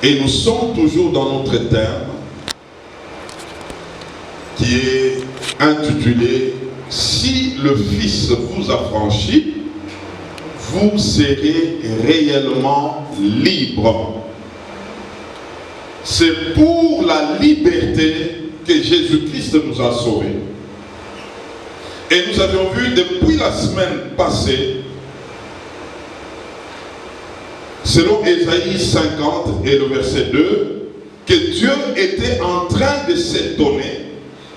Et nous sommes toujours dans notre thème qui est intitulé « Si le Fils vous affranchit, vous serez réellement libre ». C'est pour la liberté que Jésus-Christ nous a sauvés. Et nous avions vu depuis la semaine passée, selon Ésaïe 50 et le verset 2, que Dieu était en train de s'étonner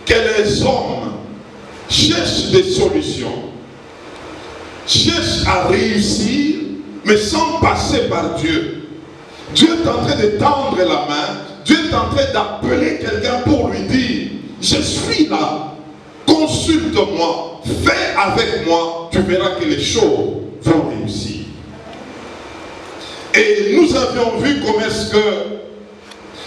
que les hommes cherchent des solutions, cherchent à réussir, mais sans passer par Dieu. Dieu est en train de tendre la main, Dieu est en train d'appeler quelqu'un pour lui dire, je suis là, consulte-moi, fais avec moi, tu verras que les choses vont réussir. Et nous avions vu comment est-ce que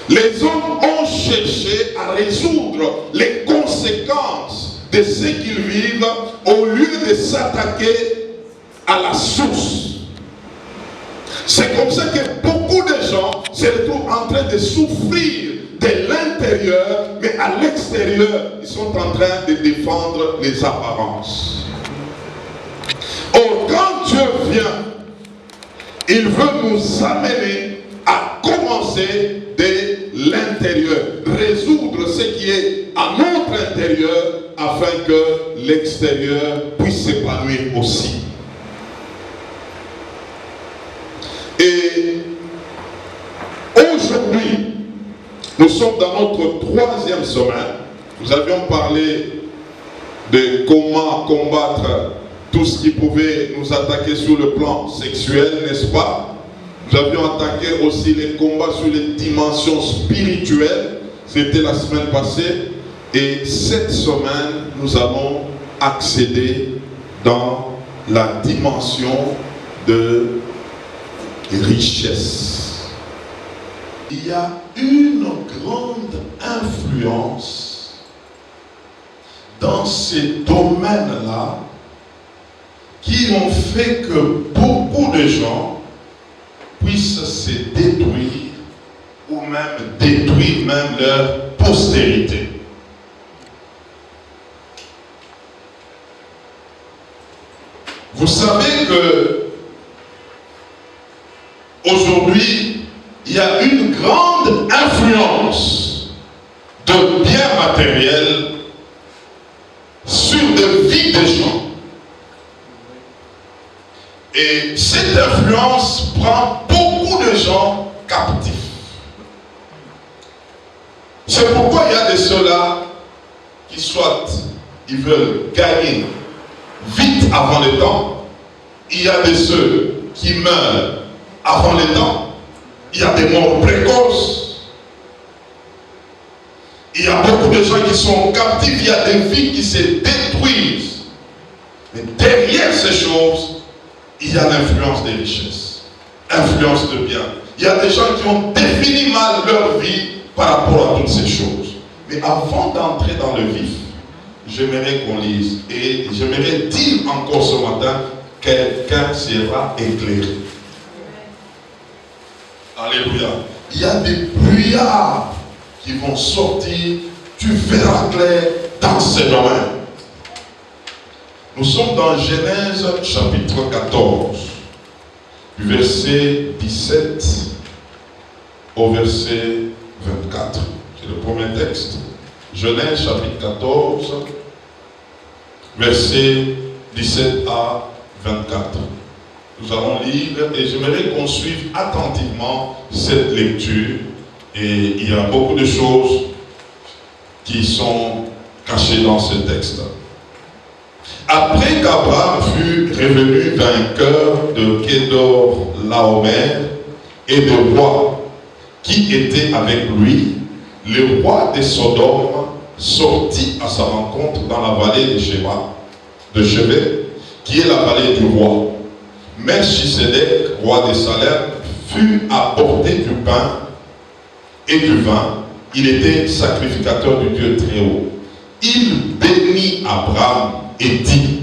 les hommes ont cherché à résoudre les conséquences de ce qu'ils vivent au lieu de s'attaquer à la source. C'est comme ça que beaucoup de gens se retrouvent en train de souffrir de l'intérieur, mais à l'extérieur, ils sont en train de défendre les apparences. Or, quand Dieu vient, il veut nous amener à commencer de l'intérieur, résoudre ce qui est à notre intérieur afin que l'extérieur puisse s'épanouir aussi. Et aujourd'hui, nous sommes dans notre troisième semaine. Nous avions parlé de comment combattre tout ce qui pouvait nous attaquer sur le plan sexuel, n'est-ce pas? Nous avions attaqué aussi les combats sur les dimensions spirituelles. C'était la semaine passée. Et cette semaine, nous allons accéder dans la dimension de richesse. Il y a une grande influence dans ces domaines-là qui ont fait que beaucoup de gens puissent se détruire ou même détruire même leur postérité. Vous savez que aujourd'hui, il y a une grande influence de biens matériels sur des vies des gens. Et cette influence prend beaucoup de gens captifs. C'est pourquoi il y a de ceux-là qui soit ils veulent gagner vite avant le temps. Il y a de ceux qui meurent avant le temps. Il y a des morts précoces. Il y a beaucoup de gens qui sont captifs. Il y a des vies qui se détruisent. Mais derrière ces choses, il y a l'influence des richesses, influence de biens. Il y a des gens qui ont défini mal leur vie par rapport à toutes ces choses. Mais avant d'entrer dans le vif, j'aimerais qu'on lise. Et j'aimerais dire encore ce matin, quelqu'un sera éclairé. Alléluia. Il y a des brouillards qui vont sortir. Tu verras clair dans ces domaines. Nous sommes dans Genèse chapitre 14, du verset 17 au verset 24. C'est le premier texte. Genèse chapitre 14, verset 17 à 24. Nous allons lire et j'aimerais qu'on suive attentivement cette lecture. Et il y a beaucoup de choses qui sont cachées dans ce texte. Après qu'Abraham fut revenu vainqueur de Kedor Laomer et de rois qui étaient avec lui, le roi de Sodome sortit à sa rencontre dans la vallée de Chevet, qui est la vallée du roi. Melchisedec, roi de Salem, fut apporté du pain et du vin. Il était sacrificateur du Dieu très haut. Il bénit Abraham et dit,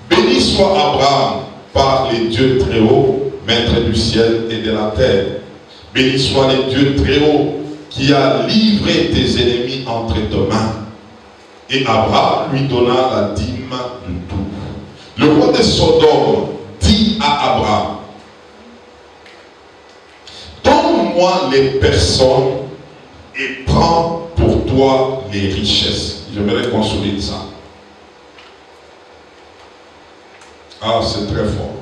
béni soit Abraham par les dieux très hauts, maître du ciel et de la terre, Béni soit le Dieu très haut qui a livré tes ennemis entre tes mains. Et Abraham lui donna la dîme du tout. Le roi de Sodome dit à Abraham, donne-moi les personnes et prends pour toi les richesses. J'aimerais qu'on souligne ça. Ah, c'est très fort.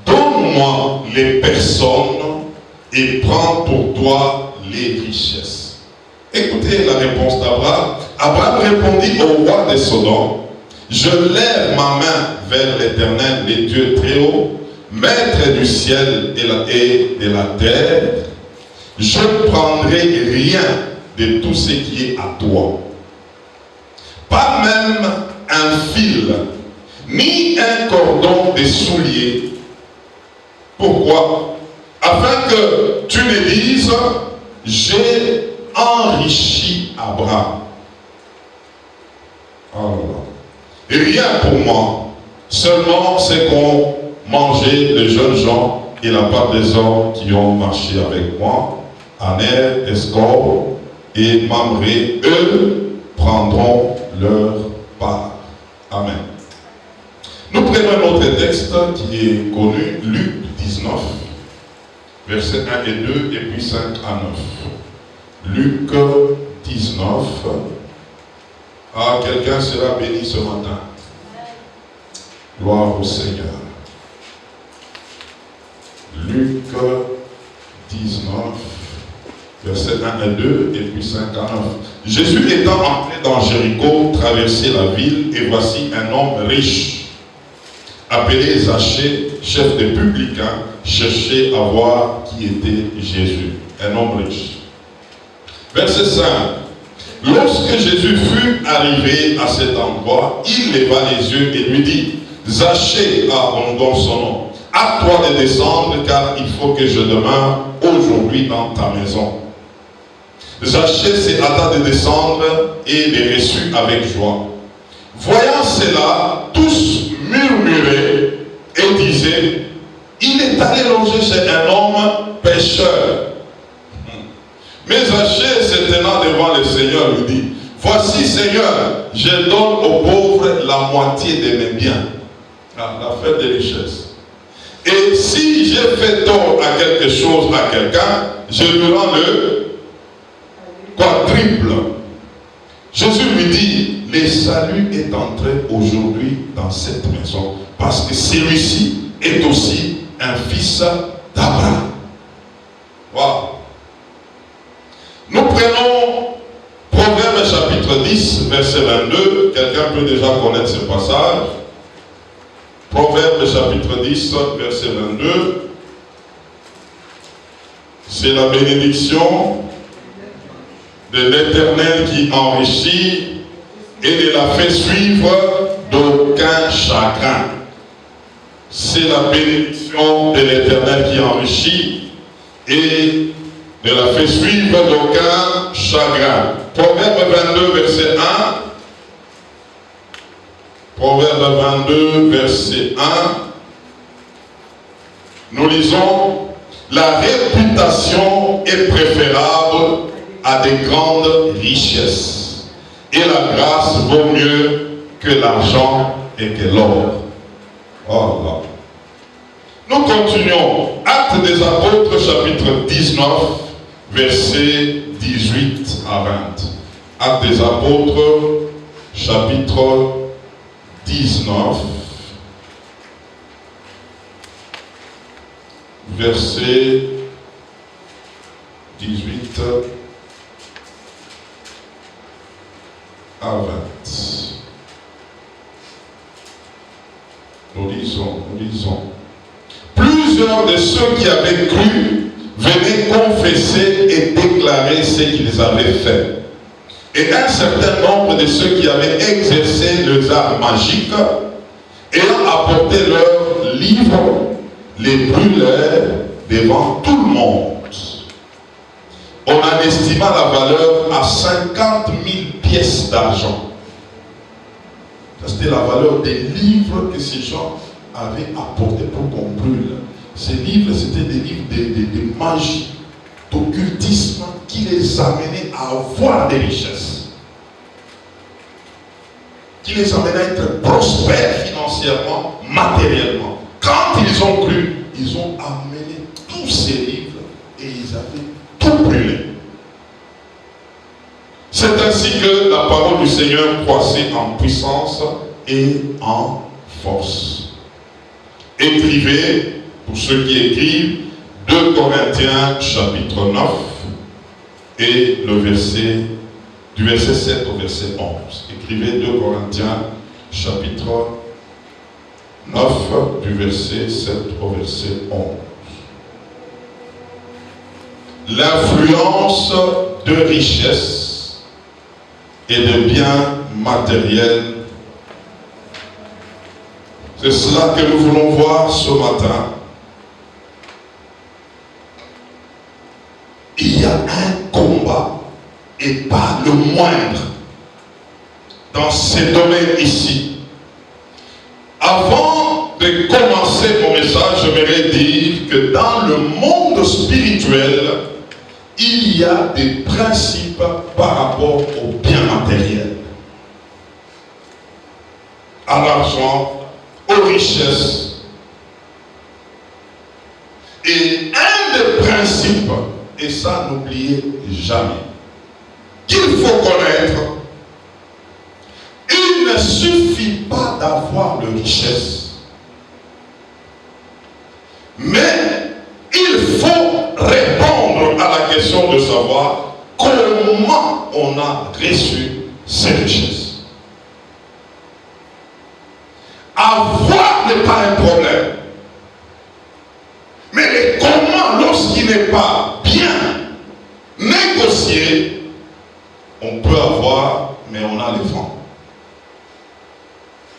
Donne-moi les personnes et prends pour toi les richesses. Écoutez la réponse d'Abraham. Abraham répondit au roi de Sodome, je lève ma main vers l'Éternel, le Dieu très haut, maître du ciel et de la terre. Je ne prendrai rien de tout ce qui est à toi. Pas même un fil, ni un cordon de soulier. Pourquoi? Afin que tu me dises, j'ai enrichi Abraham. Alors, rien pour moi, seulement c'est qu'on mangeait les jeunes gens et la part des hommes qui ont marché avec moi, Aner, Escor et Mamré, eux prendront leur part. Amen. Nous prenons notre texte qui est connu, Luc 19, versets 1 et 2, et puis 5 à 9. Luc 19. Ah, quelqu'un sera béni ce matin. Gloire au Seigneur. Luc 19, versets 1 et 2, et puis 5 à 9. Jésus étant entré dans Jéricho, traversait la ville, et voici un homme riche, appelé Zachée, chef des publicains, cherchait à voir qui était Jésus. Un homme riche. Verset 5. Lorsque Jésus fut arrivé à cet endroit, il leva les yeux et lui dit, Zachée, on donne son nom, à toi de descendre, car il faut que je demeure aujourd'hui dans ta maison. Zachée s'est hâta de descendre et les reçut avec joie. Voyant cela, tous murmuraient et disaient, il est allé loger chez un homme pécheur. Mais Zachée, se tenant devant le Seigneur, lui dit, voici Seigneur, je donne aux pauvres la moitié de mes biens. L'affaire des richesses. Et si j'ai fait tort à quelque chose à quelqu'un, je lui rends le quadruple. Jésus lui dit, le salut est entré aujourd'hui dans cette maison, parce que celui-ci est aussi un fils d'Abraham. Wow. Nous prenons Proverbe chapitre 10, verset 22. Quelqu'un peut déjà connaître ce passage. Proverbe chapitre 10, verset 22. C'est la bénédiction de l'Éternel qui enrichit et ne la fait suivre d'aucun chagrin. C'est la bénédiction de l'Éternel qui enrichit et ne la fait suivre d'aucun chagrin. Proverbe 22, verset 1. Proverbe 22, verset 1. Nous lisons, la réputation est préférable à des grandes richesses, et la grâce vaut mieux que l'argent et que l'or. Oh là. Nous continuons. Actes des Apôtres, chapitre 19, versets 18 à 20. Actes des Apôtres, chapitre 19, verset 18 à 20. Nous lisons. Plusieurs de ceux qui avaient cru venaient confesser et déclarer ce qu'ils avaient fait. Et un certain nombre de ceux qui avaient exercé les arts magiques, ayant apporté leurs livres, les brûlèrent devant tout le monde. On en estima la valeur à 50 000 pièces d'argent. C'était la valeur des livres que ces gens avaient apportés pour qu'on brûle. Ces livres, c'était des livres de magie, d'occultisme qui les amenaient à avoir des richesses. Qui les amenaient à être prospères financièrement, matériellement. Quand ils ont cru, ils ont amené tous ces livres et ils avaient tout brûlé. C'est ainsi que la parole du Seigneur croissait en puissance et en force. Écrivez, pour ceux qui écrivent, 2 Corinthiens chapitre 9 et le verset, du verset 7 au verset 11. Écrivez 2 Corinthiens chapitre 9 du verset 7 au verset 11. L'influence de richesse et de biens matériels. C'est cela que nous voulons voir ce matin. Il y a un combat, et pas le moindre, dans ces domaines ici. Avant de commencer mon message, j'aimerais dire que dans le monde spirituel, il y a des principes par rapport aux biens matériels, à l'argent, aux richesses. Et un des principes, et ça n'oubliez jamais, qu'il faut connaître, il ne suffit pas d'avoir de richesse, mais il faut répondre à la question de savoir comment on a reçu ces richesses. Avoir n'est pas un problème. Mais les comment, lorsqu'il n'est pas bien négocié, on peut avoir, mais on a les vents.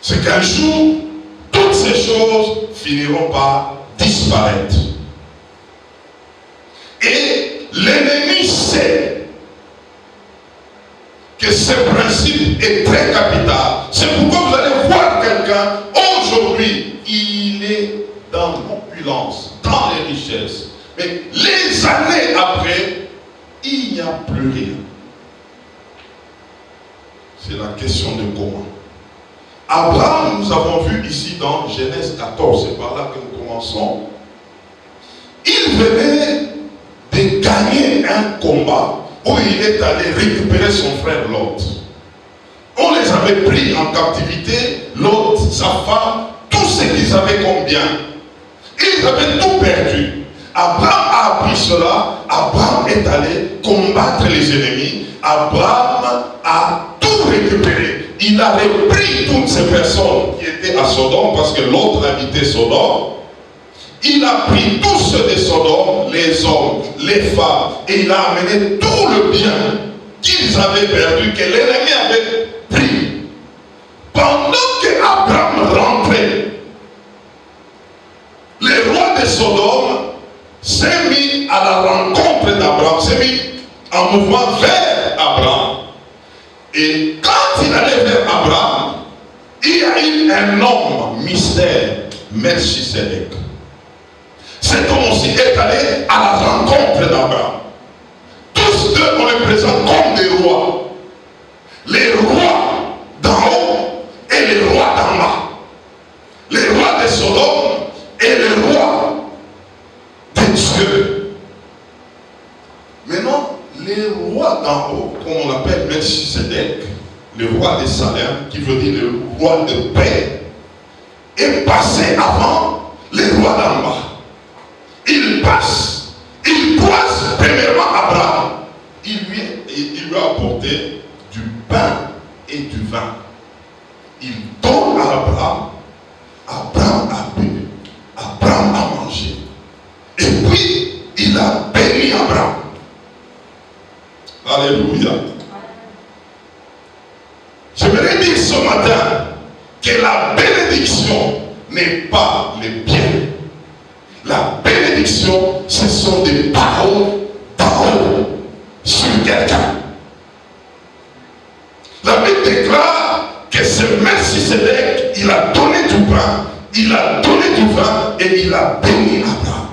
C'est qu'un jour, toutes ces choses finiront par disparaître. Et l'ennemi sait que ce principe est très capital. C'est pourquoi vous allez voir quelqu'un, aujourd'hui, il est dans l'opulence, dans les richesses. Mais les années après, il n'y a plus rien. C'est la question de comment. Abraham, nous avons vu ici dans Genèse 14, c'est par là que nous commençons. Il venait de gagner un combat où il est allé récupérer son frère Lot. On les avait pris en captivité, Lot, sa femme, tout ce qu'ils avaient comme bien. Ils avaient tout perdu. Abraham a appris cela. Abraham est allé combattre les ennemis. Abraham a tout récupéré. Il a repris toutes ces personnes qui étaient à Sodome, parce que l'autre habitait Sodome. Il a pris tous ceux de Sodome, les hommes, les femmes, et il a amené tout le bien qu'ils avaient perdu, que l'ennemi avait pris. Pendant que Abraham rentrait, le roi de Sodome s'est mis à la rencontre d'Abraham, s'est mis en mouvement vers Abraham. Et quand il allait vers Abraham, il y a eu un homme mystère, Melchisedec. Cet homme aussi est allé à la rencontre d'Abraham. Tous deux, on les présente comme des rois. Les rois d'en haut et les rois d'en bas. Les rois de Sodome et les rois de Dieu. Maintenant, les rois d'en haut, comme on l'appelle Melchisedec, le roi de Salem, qui veut dire le roi de paix, est passé avant les rois d'en bas. Il passe, il croise premièrement Abraham. Il lui a apporté du pain et du vin. Il donne à Abraham. Abraham a bu. Abraham a mangé. Et puis, il a béni Abraham. Alléluia. J'aimerais dire ce matin que la bénédiction n'est pas les biens. La bénédiction, ce sont des paroles d'en haut sur quelqu'un. La Bible déclare que ce Melchisedec, il a donné du pain, il a donné du vin et il a béni Abraham.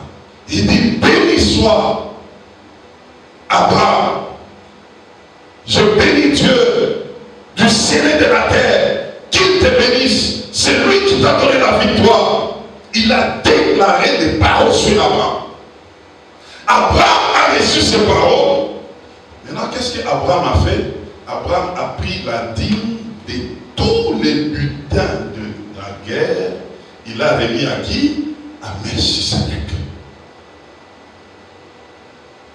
Il dit, béni soit Abraham. Je bénis Dieu du ciel et de la terre, qu'il te bénisse. C'est lui qui t'a donné la victoire. Il a déclaré des paroles sur Abraham. Abraham a reçu ces paroles. Maintenant, qu'est-ce qu'Abraham a fait? Abraham a pris la dîme de tous les butins de la guerre. Il a remis à qui? À Melchisedec.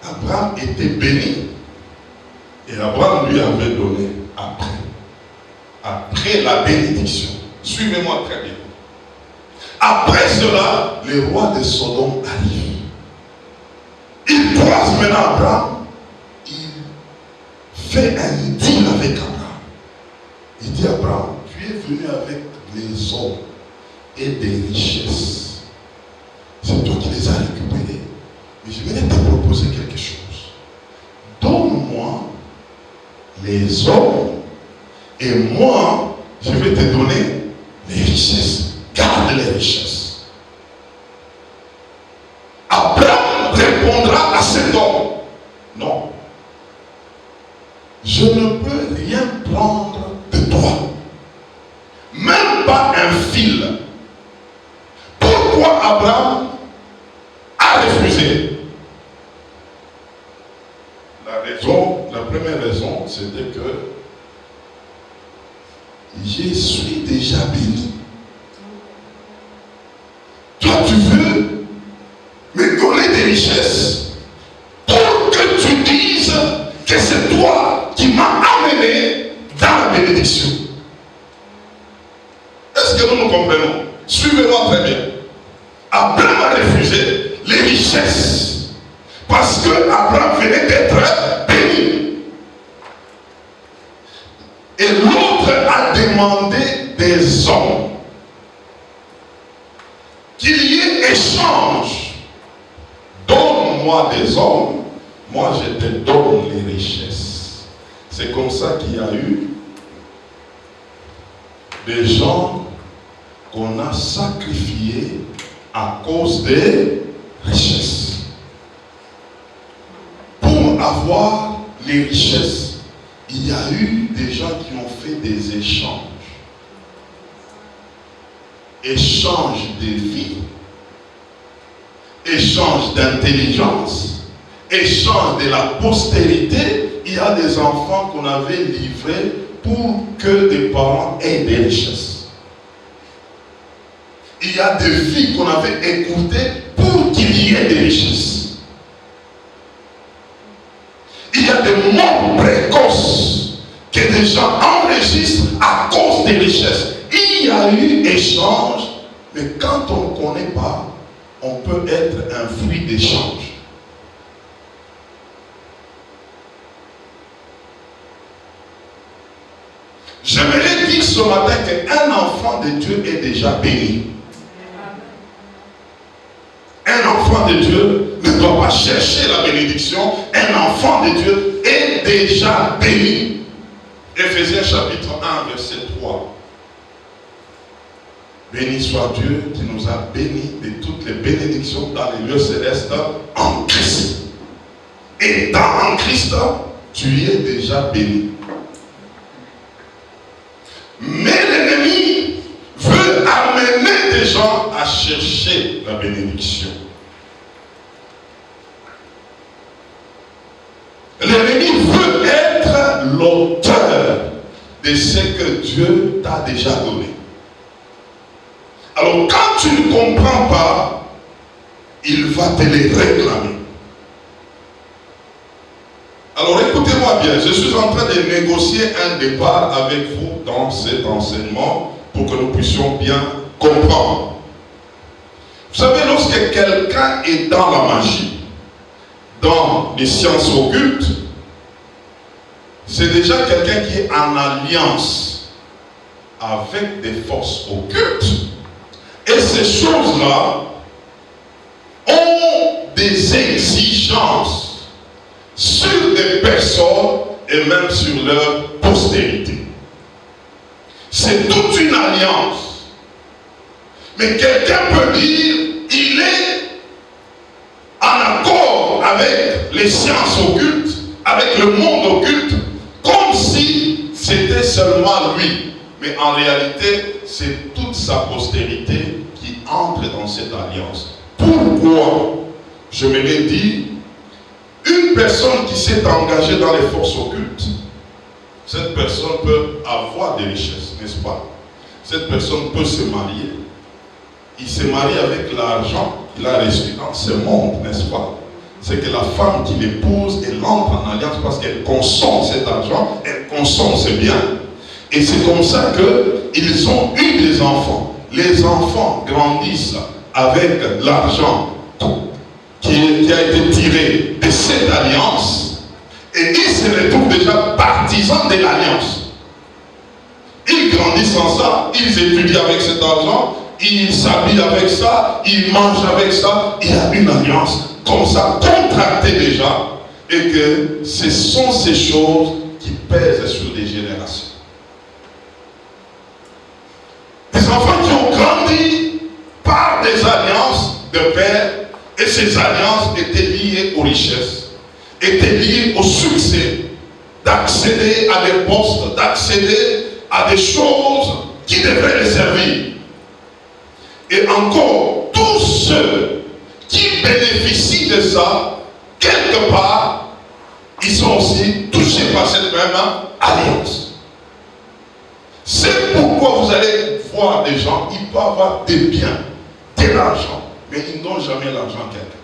Abraham était béni. Et Abraham lui avait donné après la bénédiction. Suivez-moi très bien. Après cela, le roi de Sodome arrive. Il croise maintenant Abraham. Il fait un deal avec Abraham. Il dit, Abraham, tu es venu avec les hommes et des richesses. C'est toi qui les as récupérés. Mais je vais te proposer quelque chose. Donne-moi les hommes et moi, je vais te donner les richesses. Garde les richesses. Abraham répondra à cet homme, non, je ne peux rien prendre de toi, même pas un fil. Pourquoi Abraham a refusé? La première raison, c'était que je suis déjà béni. Toi, tu veux me donner des richesses pour que tu dises que c'est toi qui m'as amené dans la bénédiction. Est-ce que nous nous comprenons? Suivez-moi très bien. Abraham a refusé les richesses parce que Abraham venait d'être béni. Et l'autre a demandé des hommes. Qu'il y ait échange. Donne-moi des hommes, moi je te donne les richesses. C'est comme ça qu'il y a eu des gens qu'on a sacrifiés à cause des richesses. Pour avoir les richesses, il y a eu des gens qui ont fait des échanges. Échange de vie, échange d'intelligence, échange de la postérité. Il y a des enfants qu'on avait livrés pour que des parents aient des richesses. Il y a des filles qu'on avait écoutées pour qu'il y ait des richesses. Il y a des morts précoces que des gens enregistrent à cause des richesses. Il y a eu échange, mais quand on ne connaît pas, on peut être un fruit d'échange. J'aimerais dire ce matin qu'un enfant de Dieu est déjà béni. Un enfant de Dieu ne doit pas chercher la bénédiction. Un enfant de Dieu est déjà béni. Éphésiens chapitre 1, verset 3. Béni soit Dieu qui nous a bénis de toutes les bénédictions dans les lieux célestes en Christ. Et en Christ, tu es déjà béni. Mais l'ennemi veut amener des gens à chercher la bénédiction. L'ennemi veut être l'auteur de ce que Dieu t'a déjà donné. Alors quand tu ne comprends pas, il va te les réclamer. Alors écoutez-moi bien, je suis en train de négocier un départ avec vous dans cet enseignement pour que nous puissions bien comprendre. Vous savez, lorsque quelqu'un est dans la magie, dans les sciences occultes, c'est déjà quelqu'un qui est en alliance avec des forces occultes. Et ces choses-là ont des exigences sur des personnes et même sur leur postérité. C'est toute une alliance. Mais quelqu'un peut dire, il il est en accord avec les sciences occultes, avec le monde occulte, comme si c'était seulement lui. Mais en réalité, c'est toute sa postérité qui entre dans cette alliance. Pourquoi? Je me l'ai dit, une personne qui s'est engagée dans les forces occultes, cette personne peut avoir des richesses, n'est-ce pas? Cette personne peut se marier. Il se marie avec l'argent qu'il a reçu dans ce monde, n'est-ce pas? C'est que la femme qui l'épouse, elle entre en alliance parce qu'elle consomme cet argent, elle consomme ses biens. Et c'est comme ça qu'ils ont eu des enfants. Les enfants grandissent avec l'argent qui a été tiré de cette alliance. Et ils se retrouvent déjà partisans de l'alliance. Ils grandissent en ça, ils étudient avec cet argent, ils s'habillent avec ça, ils mangent avec ça. Il y a une alliance comme ça, contractée déjà. Et que ce sont ces choses qui pèsent sur des générations. Des enfants qui ont grandi par des alliances de père, et ces alliances étaient liées aux richesses, étaient liées au succès, d'accéder à des postes, d'accéder à des choses qui devraient les servir. Et encore, tous ceux qui bénéficient de ça, quelque part, ils sont aussi touchés par cette même alliance. C'est pourquoi vous allez voir des gens, ils peuvent avoir des biens, de l'argent, mais ils n'ont jamais l'argent à quelqu'un.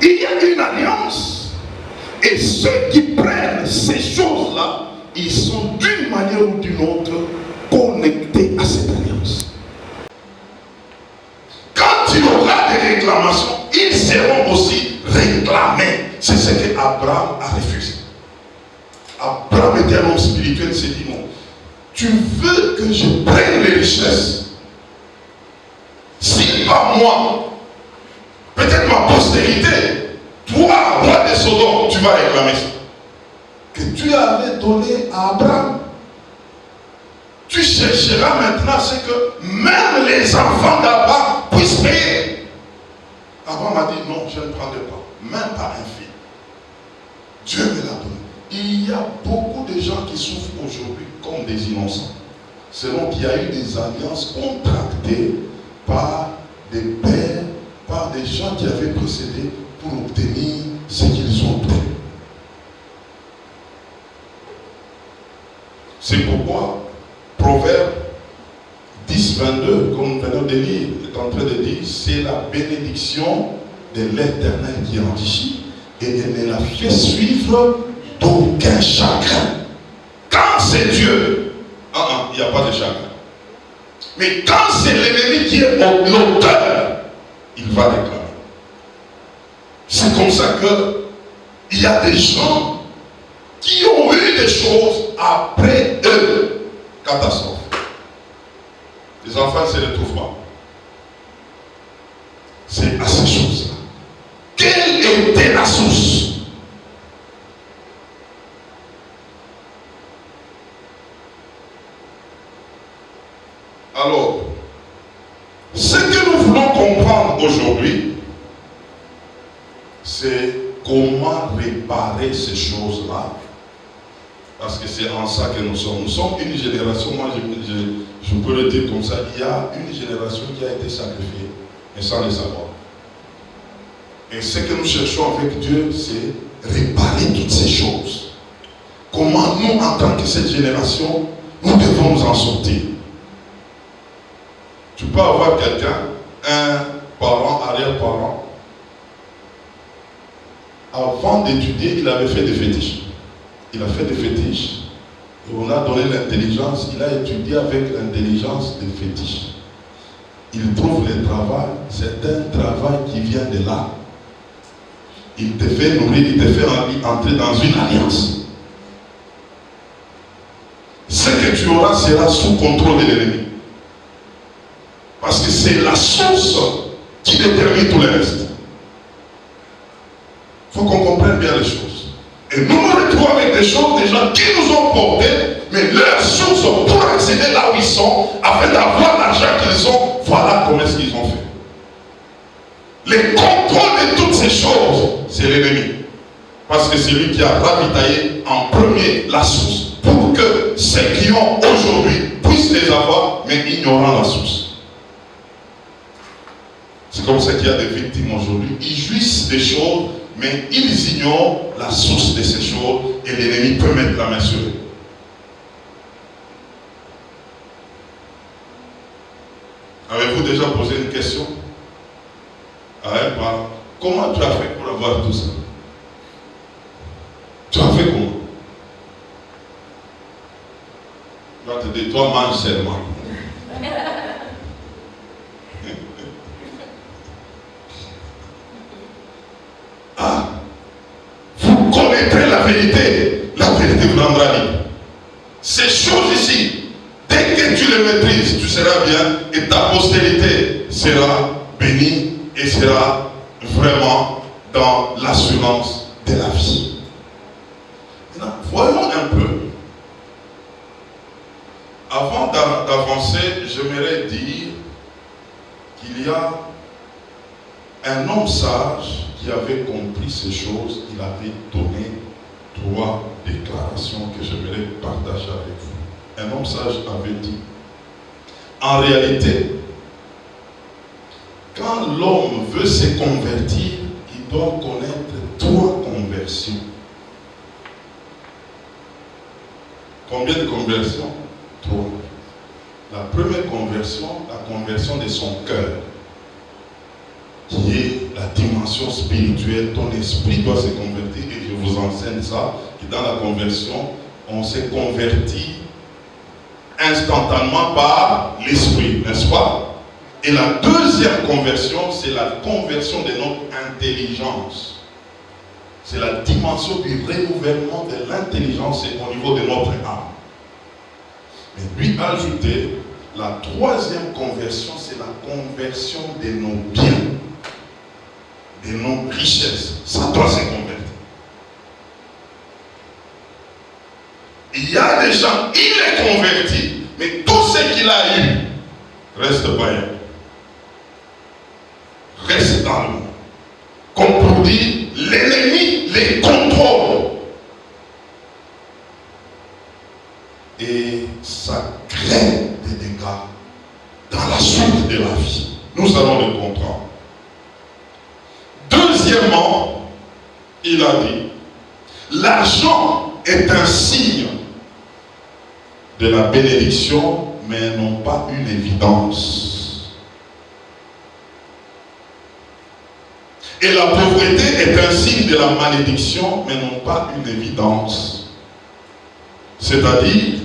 Il y a une alliance, et ceux qui prennent ces choses-là, ils sont d'une manière ou d'une autre connectés à cette alliance. Quand il y aura des réclamations, ils seront aussi réclamés. C'est ce qu'Abraham a refusé. Abraham était un homme spirituel, il s'est dit non. Tu veux que je prenne les richesses? Si pas moi, peut-être ma postérité, toi, roi de Sodome, tu vas réclamer ça. Que Dieu avait donné à Abraham. Tu chercheras maintenant ce que même les enfants d'Abraham puissent payer. Abraham a dit non, je ne prendrai pas, même pas un fils. Dieu me l'a donné. Il y a beaucoup de gens qui souffrent aujourd'hui comme des innocents. Selon qu'il y a eu des alliances contractées par des pères, par des gens qui avaient précédé pour obtenir ce qu'ils ont obtenu. C'est pourquoi Proverbe 10, 22, comme nous venons de lire, est en train de dire, c'est la bénédiction de l'Éternel qui enrichit et elle ne la fait suivre d'aucun chagrin. Quand c'est Dieu, il n'y a pas de chagrin. Mais quand c'est l'ennemi qui est l'auteur, il va réclamer. C'est comme ça qu'il y a des gens qui ont eu des choses après eux. Catastrophe. Les enfants ne se retrouvent pas. C'est à ces choses-là. Quelle était la source? Alors, ce que nous voulons comprendre aujourd'hui, c'est comment réparer ces choses-là. Parce que c'est en ça que nous sommes. Nous sommes une génération, moi je peux le dire comme ça, il y a une génération qui a été sacrifiée, mais sans le savoir. Et ce que nous cherchons avec Dieu, c'est réparer toutes ces choses. Comment nous, en tant que cette génération, nous devons nous en sortir. Tu peux avoir quelqu'un, un parent, arrière-parent, avant d'étudier, il avait fait des fétiches. Il a fait des fétiches. Et on a donné l'intelligence. Il a étudié avec l'intelligence des fétiches. Il trouve le travail. C'est un travail qui vient de là. Il te fait nourrir, il te fait entrer dans une alliance. Ce que tu auras sera sous contrôle de l'ennemi. Parce que c'est la source qui détermine tout le reste. Il faut qu'on comprenne bien les choses. Et nous nous retrouvons avec des choses, des gens qui nous ont comporter, mais leur source pour accéder là où ils sont, afin d'avoir l'argent qu'ils ont, voilà comment est-ce qu'ils ont fait. Le contrôle de toutes ces choses, c'est l'ennemi. Parce que c'est lui qui a ravitaillé en premier la source pour que ceux qui ont aujourd'hui puissent les avoir, mais ignorant la source. C'est comme ça qu'il y a des victimes aujourd'hui. Ils jouissent des choses, mais ils ignorent la source de ces choses et l'ennemi peut mettre la main sur eux. Avez-vous déjà posé une question à un parent? Comment tu as fait pour avoir tout ça? Tu as fait comment? Tu vas te dire, toi mange seulement. Ah, vous connaîtrez la vérité vous rendra libre. Ces choses ici, dès que tu les maîtrises, tu seras bien et ta postérité sera bénie et sera vraiment dans l'assurance de la vie. Maintenant, voyons un peu. Avant d'avancer, j'aimerais dire qu'il y a un homme sage qui avait compris ces choses. Il avait donné 3 déclarations que j'aimerais partager avec vous. Un homme sage avait dit, en réalité, quand l'homme veut se convertir, il doit connaître 3 conversions. Combien de conversions? 3. La première conversion, la conversion de son cœur, qui est la dimension spirituelle. Ton esprit doit se convertir, et je vous enseigne ça, que dans la conversion, on se convertit instantanément par l'esprit, n'est-ce pas? Et la deuxième conversion, c'est la conversion de notre intelligence. C'est la dimension du renouvellement de l'intelligence au niveau de notre âme. Mais lui ajouter, la 3e conversion, c'est la conversion de nos biens, de nos richesses. Ça doit se convertir. Il y a des gens, il est converti, mais tout ce qu'il a eu reste païen. Reste dans le monde. Comme pour dire, l'ennemi les contrôle. Et ça crée des dégâts dans la suite de la vie. Nous allons le comprendre. Deuxièmement, il a dit, l'argent est un signe de la bénédiction, mais non pas une évidence. Et la pauvreté est un signe de la malédiction, mais non pas une évidence. C'est-à-dire,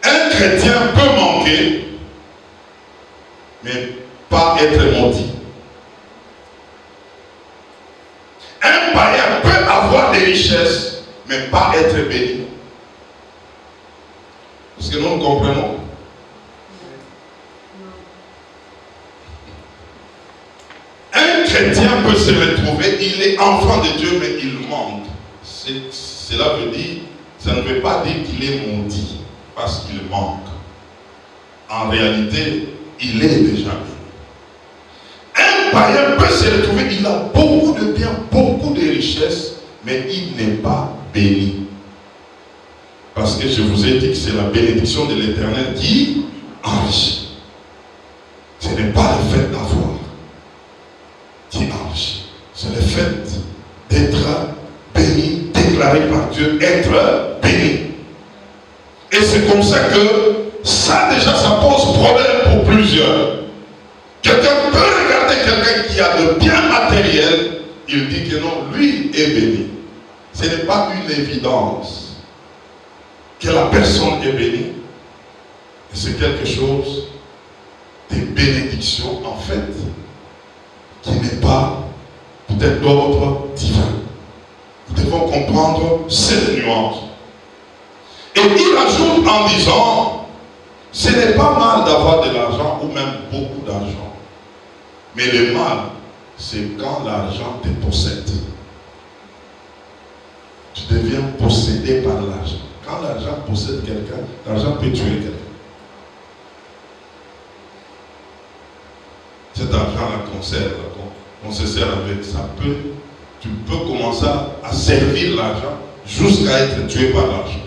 un chrétien peut manquer, mais pas être maudit. Un païen peut avoir des richesses, mais pas être béni. Est-ce que nous comprenons? Un chrétien peut se retrouver, il est enfant de Dieu, mais il manque. Cela veut dire, ça ne veut pas dire qu'il est maudit, parce qu'il manque. En réalité, il est déjà béni. Un païen peut se retrouver, il a beaucoup de biens, beaucoup de richesses, mais il n'est pas béni. Parce que je vous ai dit que c'est la bénédiction de l'Éternel qui enrichit. Ce n'est pas le fait d'avoir qui enrichit. C'est le fait d'être béni, déclaré par Dieu, être béni. Et c'est comme ça que ça déjà, ça pose problème pour plusieurs. Quelqu'un peut regarder quelqu'un qui a de biens matériels, il dit que non, lui est béni. Ce n'est pas une évidence que la personne est bénie. C'est quelque chose de bénédiction en fait, qui n'est pas peut-être d'ordre divin. Nous devons comprendre cette nuance. Et il ajoute en disant, ce n'est pas mal d'avoir de l'argent ou même beaucoup d'argent. Mais le mal, c'est quand l'argent te possède. tu deviens possédé par l'argent. Quand l'argent possède quelqu'un, l'argent peut tuer quelqu'un. Cet argent-là qu'on se sert avec, tu peux commencer à servir l'argent jusqu'à être tué par l'argent.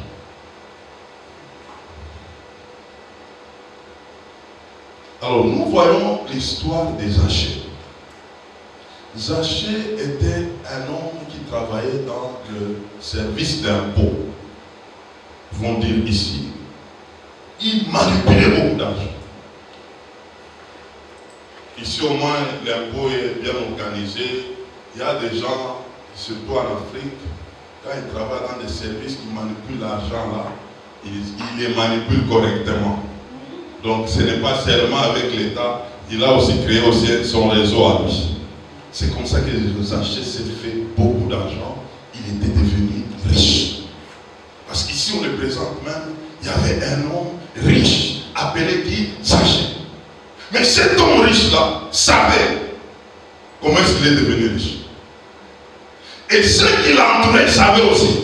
Alors nous voyons l'histoire de Zachée. Zachée était un homme qui travaillait dans le service d'impôt. Ils vont dire ici, il manipulait beaucoup d'argent. Ici au moins l'impôt est bien organisé. Il y a des gens, surtout en Afrique, quand ils travaillent dans des services qui manipulent l'argent là, ils les manipulent correctement. Donc ce n'est pas seulement avec l'État, il a aussi créé son réseau à lui. C'est comme ça que Zachée s'est fait beaucoup d'argent. Il était devenu riche. Parce qu'ici on le présente même, il y avait un homme riche, appelé qui? Zachée. Mais cet homme riche là savait comment est-ce qu'il est devenu riche. Et ceux qui l'entouraient savaient aussi.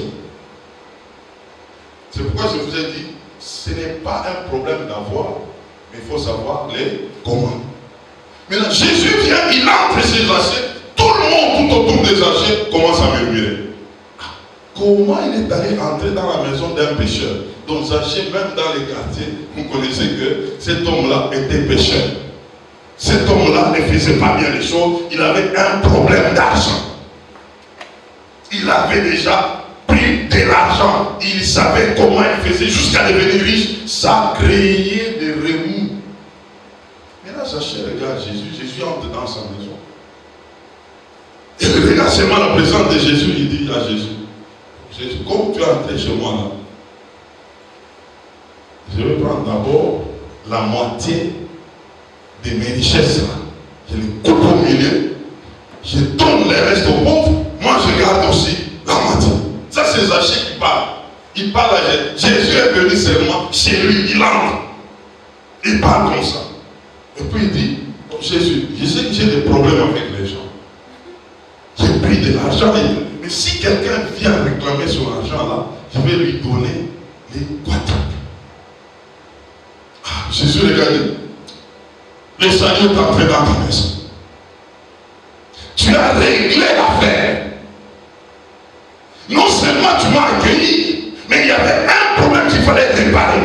C'est pourquoi je vous ai dit, ce n'est pas un problème d'avoir, mais il faut savoir les comment. Maintenant, Jésus vient, il entre chez Zachée, tout le monde tout autour de Zachée commence à murmurer. Comment il est allé entrer dans la maison d'un pécheur? Donc Zachée, même dans les quartiers, vous connaissez que cet homme-là était pécheur. Cet homme-là ne faisait pas bien les choses, il avait un problème d'argent. Il avait déjà pris de l'argent, il savait comment il faisait jusqu'à devenir riche, ça créait des remous. Maintenant Zachée regarde Jésus entre dans sa maison. Il regarde seulement la présence de Jésus, il dit à Jésus, comme tu es entré chez moi là, je vais prendre d'abord la moitié de mes richesses là. Je les coupe au milieu, je donne les restes aux pauvres, moi je garde aussi la moitié. Ça c'est Zachée qui parle. Il parle à Jésus. Jésus est venu seulement chez lui, il entre. Il parle comme ça. Et puis il dit, Jésus, je sais que j'ai des problèmes avec les gens. J'ai pris de l'argent, mais si quelqu'un vient réclamer son argent là, je vais lui donner les quadruples. Jésus regarde, le Seigneur est entré dans ta maison. Tu as réglé l'affaire. Non seulement tu m'as accueilli, mais il y avait un problème qu'il fallait réparer.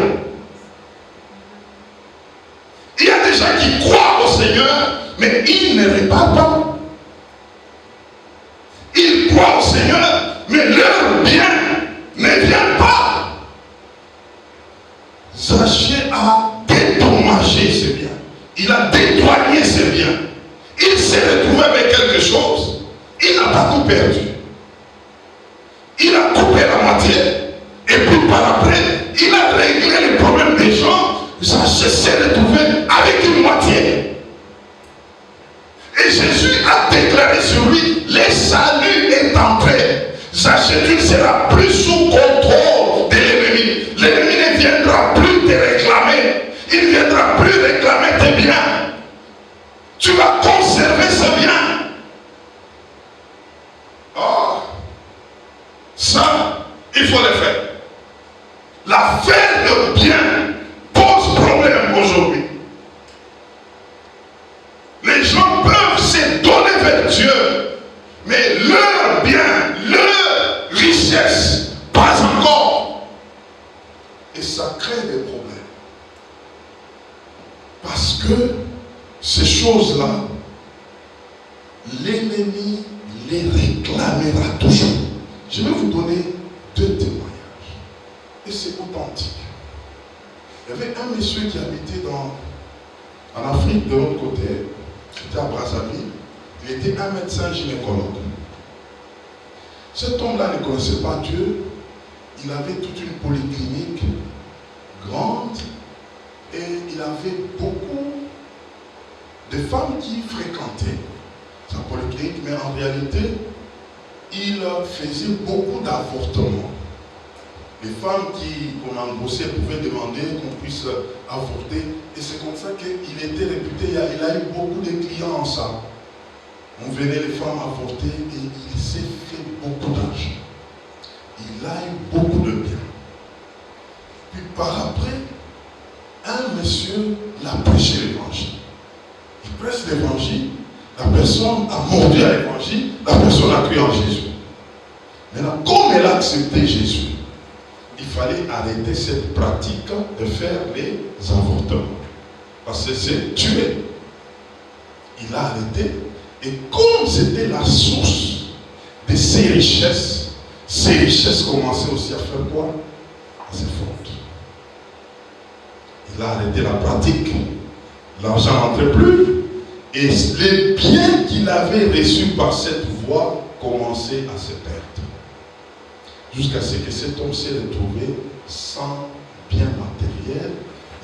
Il y a des gens qui croient au Seigneur, mais ils ne réparent pas. Ils croient au Seigneur, mais leur bien ne vient pas. Zachée a dédommagé ses biens. Il a détoigné ses biens. Il s'est retrouvé avec quelque chose. Il n'a pas tout perdu. Il a coupé la moitié. Et puis par après, il a réglé les problèmes des gens. Zachée s'est retrouvé avec une moitié. Et Jésus a déclaré sur lui, le salut est entré. Zachée, tu ne seras plus sous contrôle de l'ennemi. L'ennemi ne viendra plus te réclamer. Il ne viendra plus réclamer tes biens. Tu vas conserver ce bien. Oh, ça, il faut le faire. L'affaire de bien pose problème aujourd'hui. Les gens peuvent se donner vers Dieu, mais leur bien, leur richesse, pas encore. Et ça crée des problèmes. Parce que ces choses-là, l'ennemi les réclamera toujours. Je vais vous donner 2 témoignages. Et c'est authentique. Il y avait un monsieur qui habitait en Afrique de l'autre côté. C'était à Brazzaville. Il était un médecin gynécologue. Cet homme-là ne connaissait pas Dieu. Il avait toute une polyclinique grande et il avait beaucoup de femmes qui fréquentaient sa polyclinique, mais en réalité, il faisait beaucoup d'avortements. Les femmes qu'on embauchait pouvaient demander qu'on puisse avorter. Et c'est comme ça qu'il était réputé. Il a eu beaucoup de clients en ça. On venait les femmes avorter et il s'est fait beaucoup d'argent. il a eu beaucoup de bien. Puis par après, un monsieur l'a prêché l'évangile. Il prêche l'évangile, la personne a mordu à l'évangile, la personne a cru en Jésus. Maintenant, comme elle a accepté Jésus, il fallait arrêter cette pratique de faire les avortements. Parce que c'est tuer. Il a arrêté. Et comme c'était la source de ses richesses commençaient aussi à faire quoi? À se fondre. Il a arrêté la pratique. L'argent n'entrait plus. Et les biens qu'il avait reçus par cette voie commençaient à se perdre. Jusqu'à ce que cet homme s'est retrouvé sans bien matériel,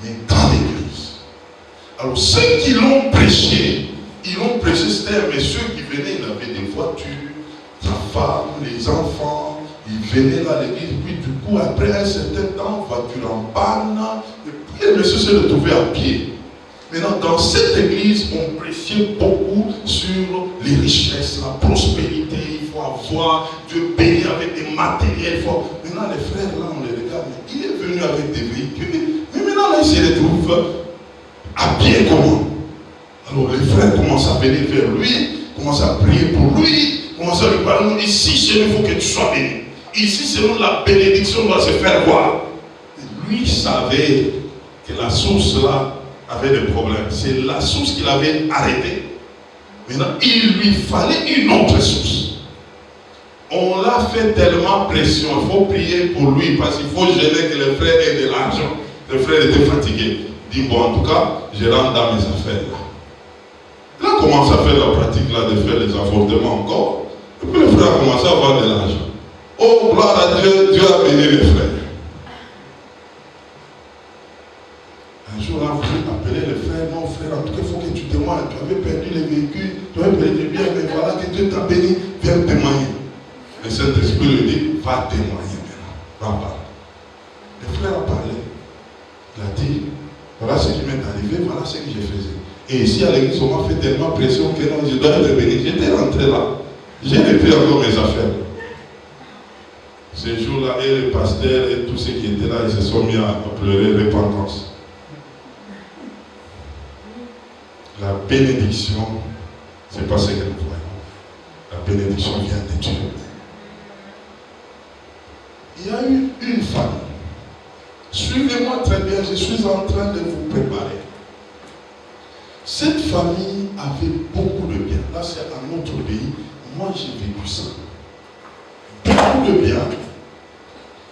mais dans l'église. Alors ceux qui l'ont prêché, c'était un monsieur qui venait, il avait des voitures, sa femme, les enfants, il venait là à l'église, puis du coup, après un certain temps, voiture en panne, et puis le monsieur s'est retrouvé à pied. Maintenant, dans cette église, on prêchait beaucoup sur les richesses, la prospérité, il faut avoir Dieu béni avec des matériels. Maintenant, les frères, là, on les regarde, mais il est venu avec des véhicules, mais maintenant, là, il se retrouve à pied comment? Alors, les frères commencent à venir vers lui, commencent à prier pour lui, commencent à lui parler. Ici, chez nous, il faut que tu sois béni. Ici, selon la bénédiction, doit se faire voir. Et lui savait que la source là avait des problèmes. C'est la source qu'il avait arrêtée. Maintenant, il lui fallait une autre source. On l'a fait tellement pression. Il faut prier pour lui parce qu'il faut gêner que les frères aient de l'argent. Les frères étaient fatigués. Il dit, bon, en tout cas, je rentre dans mes affaires là. Il a commencé à faire la pratique là de faire les avortements encore. Et puis les frères ont commencé à avoir de l'argent. Oh, gloire à Dieu, Dieu a béni les frères. Un jour là, vous appelez les frères, non frère, en tout cas, il faut que tu témoignes. Tu avais perdu les véhicules, tu avais perdu les biens, mais voilà que Dieu t'a béni, viens témoigner. Le Saint-Esprit lui dit, va témoigner maintenant, va parler. Le frère a parlé. Il a dit, voilà ce qui m'est arrivé, voilà ce que je faisais. Et ici à l'église, on m'a fait tellement pression que non, je dois être béni. J'étais rentré là. J'ai repris encore mes affaires. Ces jours-là, et le pasteur et tous ceux qui étaient là, ils se sont mis à pleurer repentance. La bénédiction, c'est pas ce que nous voyons. La bénédiction vient de Dieu. Il y a eu une femme. Suivez-moi très bien, je suis en train de vous préparer. Cette famille avait beaucoup de biens. Là, c'est un autre pays. Moi, j'ai vécu ça. Beaucoup de biens.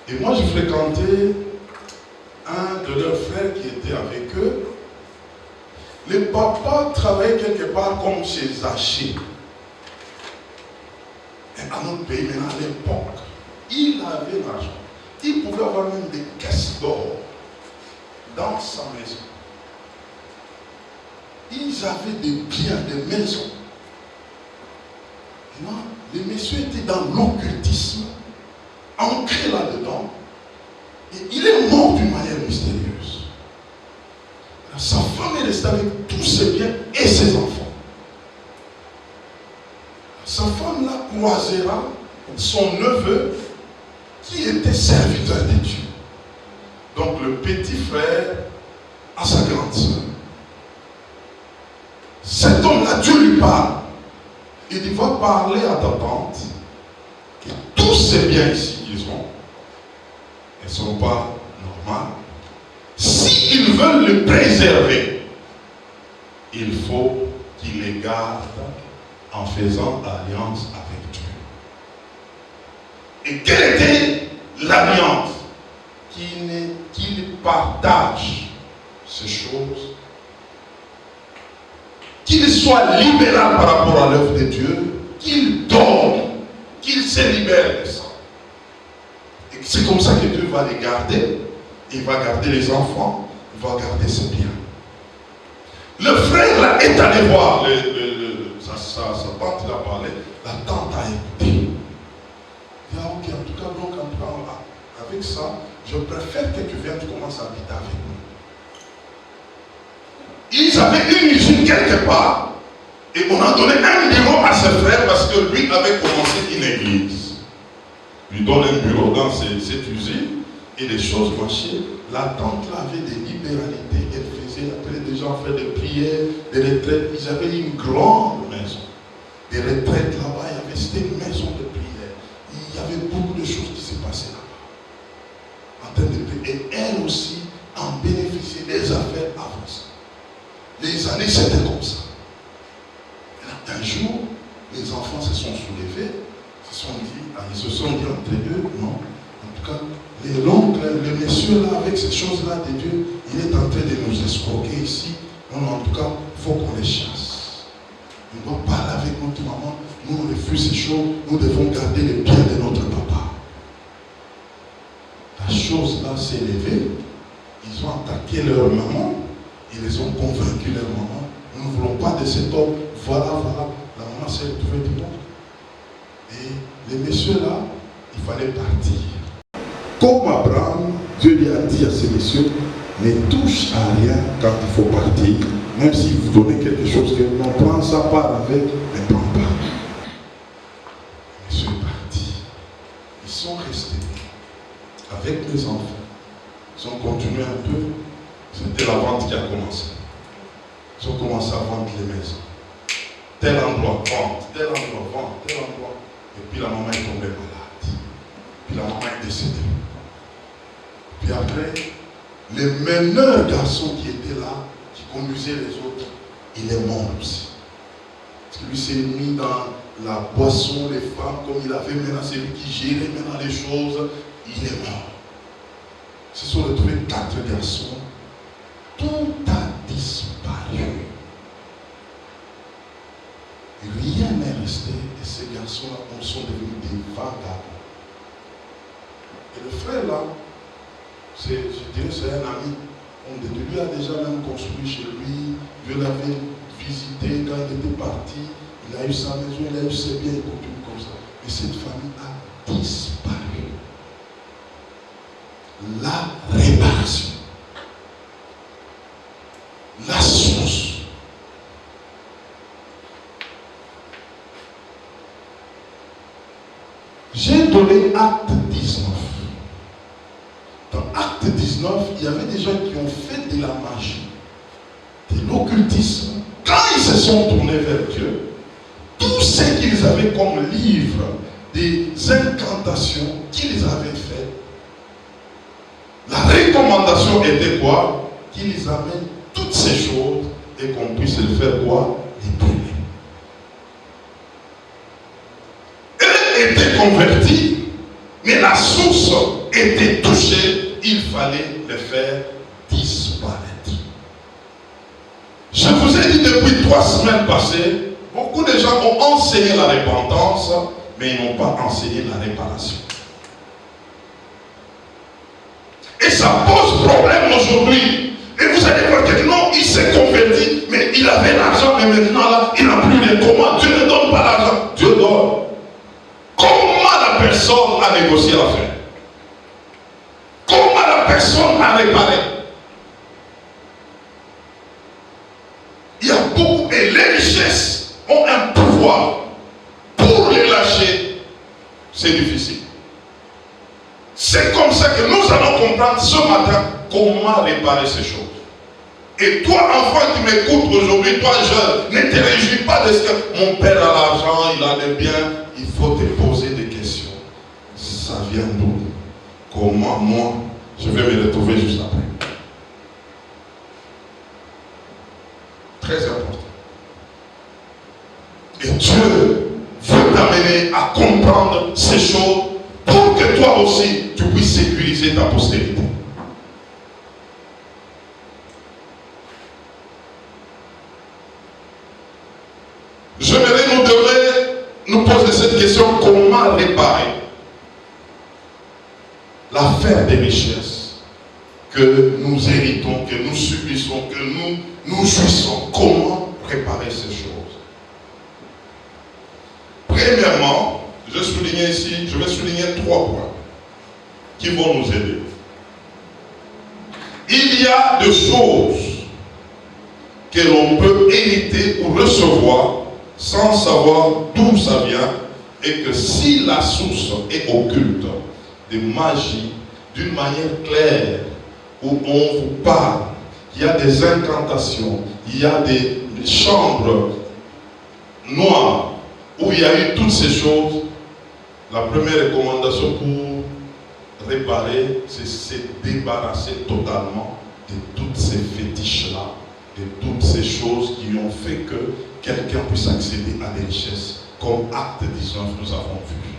Et moi, je fréquentais un de leurs frères qui était avec eux. Le papa travaillait quelque part comme chez Zaché. Et à notre pays, maintenant, à l'époque, il avait l'argent. Il pouvait avoir même des caisses d'or dans sa maison. Ils avaient des biens, des maisons. Maintenant, les messieurs étaient dans l'occultisme, ancrés là-dedans. Et il est mort d'une manière mystérieuse. Sa femme est restée avec tous ses biens et ses enfants. Sa femme là croisera son neveu qui était serviteur de Dieu. Donc le petit frère a sa grande soeur. Cet homme-là, Dieu lui parle. Il dit, va parler à ta tante que tous ces biens ici qu'ils ont, ne sont pas normaux. S'ils veulent le préserver, il faut qu'il les garde en faisant alliance avec Dieu. Et quelle était l'alliance? Qu'il partage ces choses, qu'il soit libéral par rapport à l'œuvre de Dieu, qu'il donne, qu'il se libère de ça. Et c'est comme ça que Dieu va les garder. Il va garder les enfants, il va garder ses biens. Le frère là est allé voir, sa tante il a parlé, la tante a écouté. Il a dit, ok, en tout cas, avec ça, je préfère que tu viennes, tu commences à habiter avec nous. Ils avaient une usine quelque part, et on a donné un bureau à ses frères parce que lui avait commencé une église. Il lui donne un bureau dans cette usine et les choses marchaient. La tante là avait des libéralités qu'elle faisait. Elle appelait des gens à faire des prières, des retraites. Ils avaient une grande maison. Des retraites là-bas, c'était une maison de prière. Il y avait beaucoup de choses qui se passaient là-bas. En termes de prière. Et elle aussi en bénéficiait, des affaires avancées. Les années, c'était comme ça. Et là, un jour, les enfants se sont soulevés, ils se sont dit entre eux, non, en tout cas, l'oncle, le monsieur là, avec ces choses-là de Dieu, il est en train de nous escroquer ici. Non, en tout cas, il faut qu'on les chasse. On doit parler avec notre maman, nous on refuse ces choses, nous devons garder le bien de notre papa. La chose là s'est levée, ils ont attaqué leur maman, ils les ont convaincu leur maman, nous ne voulons pas de cet homme, voilà, la maman s'est retrouvée du monde. Et le monsieur là, il fallait partir. Comme Abraham, Dieu lui a dit à ce monsieur, ne touche à rien quand il faut partir, même si vous donnez quelque chose que non, prends ça, part avec, ne prends pas. Le monsieur est parti. Ils sont restés avec les enfants. Ils ont continué un peu. C'était la vente qui a commencé. Ils ont commencé à vendre les maisons. Tel endroit, vente, tel endroit, vente, tel endroit. Et puis la maman est tombée malade. Puis la maman est décédée. Puis après, le meneur garçon qui était là, qui conduisait les autres, il est mort aussi. Parce que lui s'est mis dans la boisson, les femmes, comme il avait maintenant, c'est lui qui gérait maintenant les choses, il est mort. Ils se sont retrouvés 4 garçons. Tout a disparu. Rien n'est resté et ces garçons-là sont devenus des vagabonds. Et le frère là, je dirais c'est un ami. Lui a déjà même construit chez lui. Dieu l'avait visité quand il était parti. Il a eu sa maison, il a eu ses biens, il continue comme ça. Et cette famille a disparu. La réparation. La source. J'ai donné acte 19. Dans acte 19, il y avait des gens qui ont fait de la magie, de l'occultisme. Quand ils se sont tournés vers Dieu, tout ce qu'ils avaient comme livre, des incantations qu'ils avaient fait, la recommandation était quoi? Qu'ils amènent toutes ces choses et qu'on puisse les faire quoi? Les brûler. Était converti, mais la source était touchée, il fallait les faire disparaître. Je vous ai dit depuis 3 semaines passées, beaucoup de gens ont enseigné la repentance, mais ils n'ont pas enseigné la réparation. Et ça pose problème aujourd'hui. Et vous allez voir que non, il s'est converti, mais il avait l'argent, mais maintenant là, il n'a plus les commandes. Dieu ne donne pas l'argent, Dieu donne. Comment la personne a négocié l'affaire? Comment la personne a réparé? Il y a beaucoup, et les richesses ont un pouvoir. Pour les lâcher, c'est difficile. C'est comme ça que nous allons comprendre ce matin comment réparer ces choses. Et toi, enfant qui m'écoutes aujourd'hui, toi jeune, ne te réjouis pas de ce que mon père a l'argent, il a des biens. Il faut te poser des questions. Ça vient d'où? Comment moi, je vais me retrouver juste après? Très important. Et Dieu veut t'amener à comprendre ces choses pour que toi aussi, tu puisses sécuriser ta postérité. J'aimerais nous poser cette question, comment réparer l'affaire des richesses que nous héritons, que nous subissons, que nous jouissons. Comment réparer ces choses? Premièrement, je vais souligner 3 points qui vont nous aider. Il y a des choses que l'on peut hériter ou recevoir sans savoir d'où ça vient Et que si la source est occulte de magie, d'une manière claire, où on vous parle, il y a des incantations, il y a des chambres noires, où il y a eu toutes ces choses, la première recommandation pour réparer, c'est se débarrasser totalement de toutes ces fétiches-là, de toutes ces choses qui ont fait que quelqu'un puisse accéder à des richesses. Comme Acte 19, nous avons vu.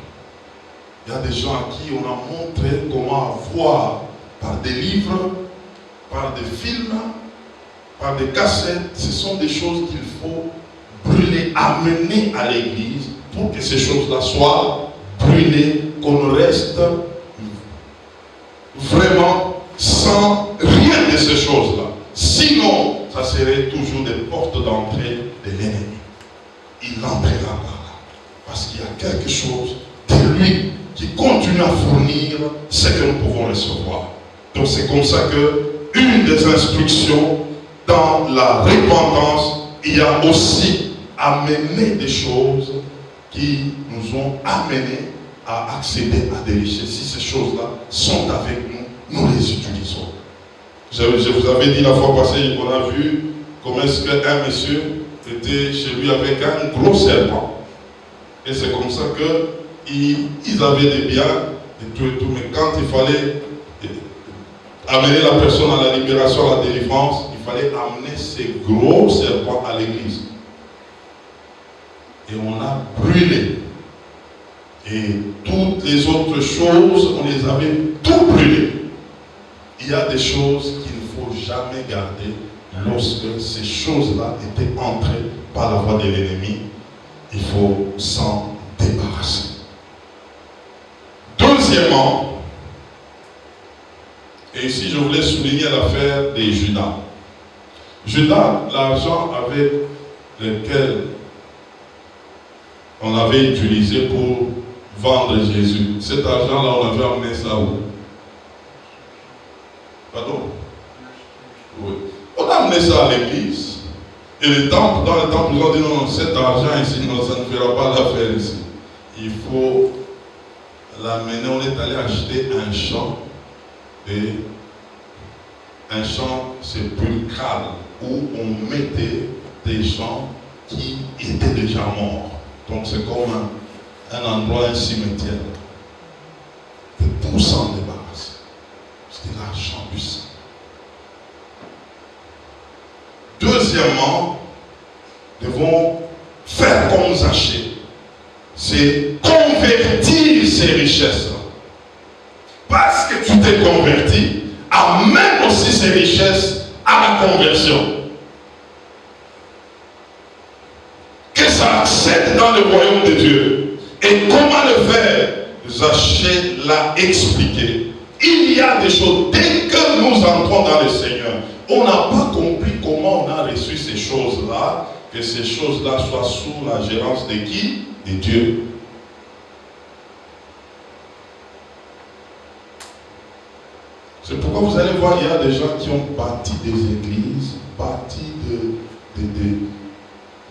Il y a des gens à qui on a montré comment avoir, par des livres, par des films, par des cassettes, ce sont des choses qu'il faut brûler, amener à l'église pour que ces choses-là soient brûlées, qu'on reste vraiment sans rien de ces choses-là. Sinon, ça serait toujours des portes d'entrée de l'ennemi. Il entrera par là. Parce qu'il y a quelque chose de lui qui continue à fournir ce que nous pouvons recevoir. Donc c'est comme ça que une des instructions dans la repentance, il y a aussi amener des choses qui nous ont amenés à accéder à des richesses. Si ces choses-là sont avec nous, nous les utilisons. Je vous avais dit la fois passée, on a vu comment est-ce qu'un monsieur était chez lui avec un gros serpent. Et c'est comme ça qu'ils avaient des biens et tout. Mais quand il fallait amener la personne à la libération, à la délivrance, il fallait amener ces gros serpents à l'église. Et on a brûlé. Et toutes les autres choses, on les avait tout brûlées. Il y a des choses qu'il ne faut jamais garder lorsque ces choses-là étaient entrées par la voie de l'ennemi. Il faut s'en débarrasser. Deuxièmement, et ici je voulais souligner l'affaire des Judas. Judas, l'argent avec lequel on avait utilisé pour vendre Jésus, cet argent-là, on avait amené ça où? Pardon? Oui. On a amené ça à l'église. Et le temple, dans le temple, ils ont dit non, cet argent ici, non, ça ne fera pas l'affaire ici. Il faut l'amener. On est allé acheter un champ. Et un champ sépulcral où on mettait des gens qui étaient déjà morts. Donc c'est comme un endroit, un cimetière. Et pour s'en débarrasser, c'était l'argent du sang. Deuxièmement, nous devons faire comme Zachée. C'est convertir ces richesses. Parce que tu t'es converti, amène aussi ces richesses à la conversion. Que ça accède dans le royaume de Dieu. Et comment le faire? Zachée l'a expliqué. Il y a des choses, dès que nous entrons dans le Seigneur, on n'a pas compris comment on a reçu ces choses-là, que ces choses-là soient sous la gérance de qui? De Dieu. C'est pourquoi vous allez voir, il y a des gens qui ont bâti des églises, bâti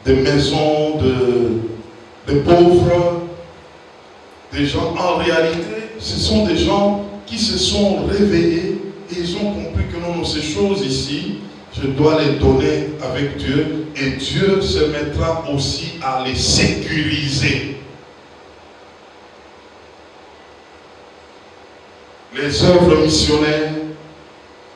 des maisons de pauvres, des gens, en réalité, ce sont des gens qui se sont réveillés et ils ont compris que non, ces choses ici, je dois les donner avec Dieu et Dieu se mettra aussi à les sécuriser. Les œuvres missionnaires,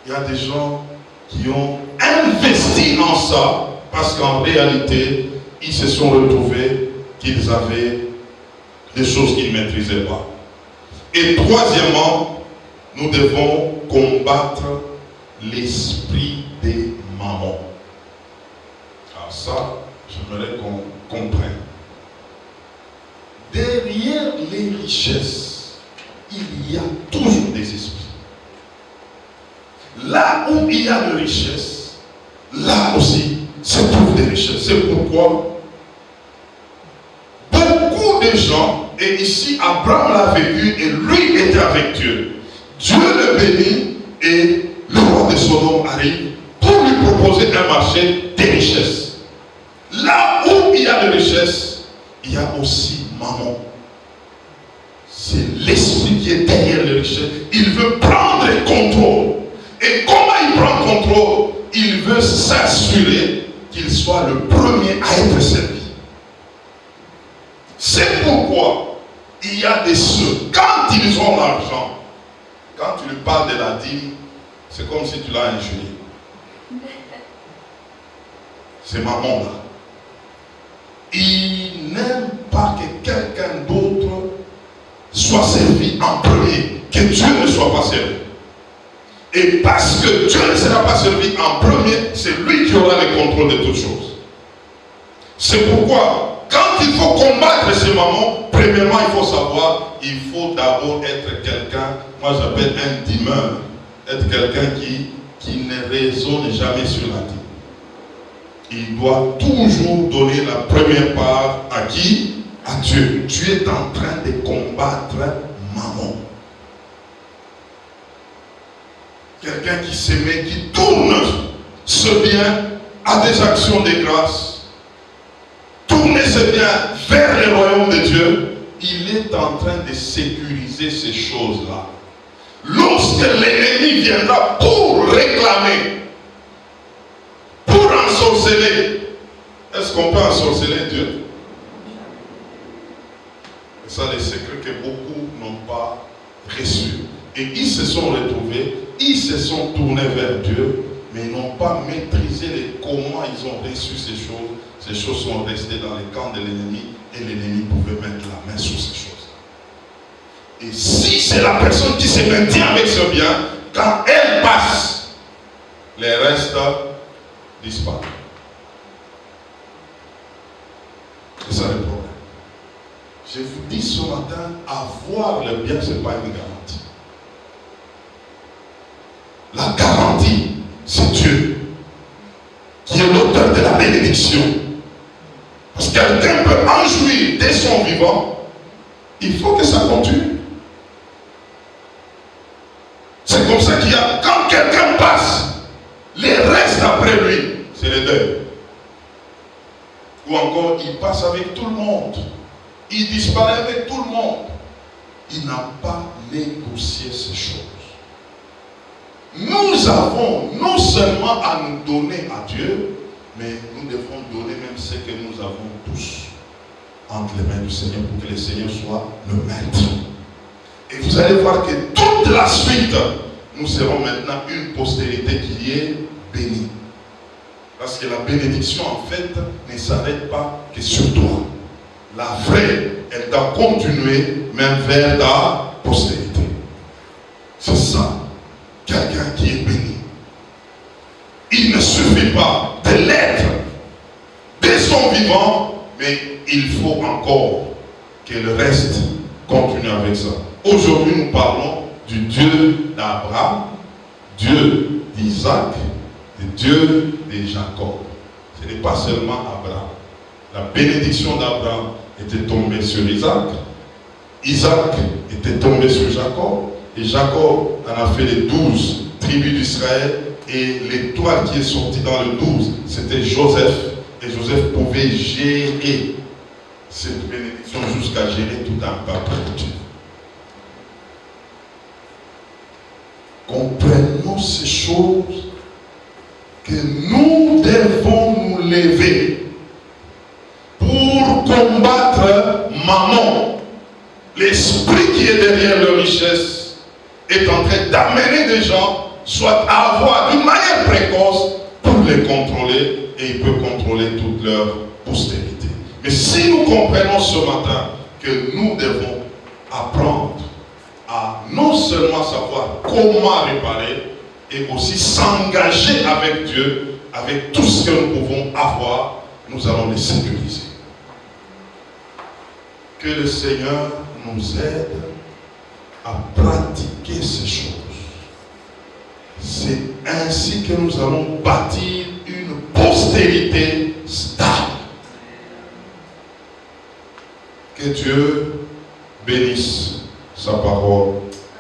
il y a des gens qui ont investi en ça parce qu'en réalité, ils se sont retrouvés qu'ils avaient des choses qu'ils ne maîtrisaient pas. Et troisièmement, nous devons combattre l'esprit des mammons. Alors ça, j'aimerais qu'on comprenne. Derrière les richesses, il y a toujours des esprits. Là où il y a de richesse, là aussi se trouvent des richesses. C'est pourquoi beaucoup de gens, et ici Abraham l'a vécu et lui était avec Dieu. Dieu le bénit et le roi de Sodome arrive pour lui proposer un marché des richesses. Là où il y a de richesses, il y a aussi mammon. C'est l'esprit qui est derrière les richesses. Il veut prendre le contrôle. Et comment il prend le contrôle? Il veut s'assurer qu'il soit le premier à être servi. C'est pourquoi il y a des ceux, quand ils ont l'argent, quand tu lui parles de la dîme, c'est comme si tu l'as injurié. C'est maman là. Il n'aime pas que quelqu'un d'autre soit servi en premier, que Dieu ne soit pas servi. Et parce que Dieu ne sera pas servi en premier, c'est lui qui aura le contrôle de toutes choses. C'est pourquoi, quand il faut combattre ces mamans, premièrement, il faut savoir, il faut d'abord être quelqu'un, moi j'appelle un dîmeur, être quelqu'un qui ne raisonne jamais sur la dîme. Il doit toujours donner la première part à qui? À Dieu. Tu es en train de combattre maman. Quelqu'un qui s'aimait, qui tourne ce bien à des actions de grâce. Tourner ce bien vers le royaume de Dieu. Il est en train de sécuriser ces choses-là. Lorsque l'ennemi viendra pour réclamer, pour ensorceler, est-ce qu'on peut ensorceler Dieu? C'est ça les secrets que beaucoup n'ont pas reçus. Et ils se sont retrouvés, ils se sont tournés vers Dieu, mais ils n'ont pas maîtrisé comment ils ont reçu ces choses. Ces choses sont restées dans les camps de l'ennemi et l'ennemi pouvait mettre la main sur ces choses. Et si c'est la personne qui se maintient avec ce bien, quand elle passe, les restes disparaissent. C'est ça le problème. Je vous dis ce matin, avoir le bien, ce n'est pas une garantie. La garantie, c'est Dieu, qui est l'auteur de la bénédiction. Parce que quelqu'un peut en jouir dès son vivant, il faut que ça continue. C'est comme ça qu'il y a, quand quelqu'un passe, les restes après lui, c'est les deuils. Ou encore, il passe avec tout le monde. Il disparaît avec tout le monde. Il n'a pas négocié ces choses. Nous avons non seulement à nous donner à Dieu, mais nous devons donner même ce que nous avons tous entre les mains du Seigneur pour que le Seigneur soit le maître. Et vous allez voir que toute la suite, nous serons maintenant une postérité qui est bénie. Parce que la bénédiction, en fait, ne s'arrête pas que sur toi. La vraie, elle doit continuer même vers ta postérité. C'est ça, quelqu'un qui est béni. Il ne suffit pas de l'être dès son vivant, mais il faut encore que le reste continue avec ça. Aujourd'hui, nous parlons du Dieu d'Abraham, Dieu d'Isaac, et Dieu de Jacob. Ce n'est pas seulement Abraham. La bénédiction d'Abraham était tombée sur Isaac. Isaac était tombé sur Jacob. Et Jacob en a fait les 12 tribus d'Israël. Et l'étoile qui est sortie dans le 12, c'était Joseph. Et Joseph pouvait gérer cette bénédiction jusqu'à gérer tout un peuple de Dieu. Comprenons ces choses que nous devons nous lever pour combattre maman. L'esprit qui est derrière leur richesse est en train d'amener des gens soit à avoir d'une manière précoce pour les contrôler et il peut contrôler toute leur postérité. Mais si nous comprenons ce matin que nous devons apprendre à non seulement savoir comment réparer et aussi s'engager avec Dieu, avec tout ce que nous pouvons avoir, nous allons les sécuriser. Que le Seigneur nous aide à pratiquer ces choses. C'est ainsi que nous allons bâtir une postérité stable. Que Dieu bénisse sa parole.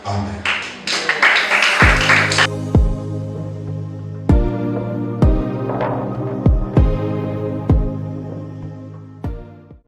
Amen.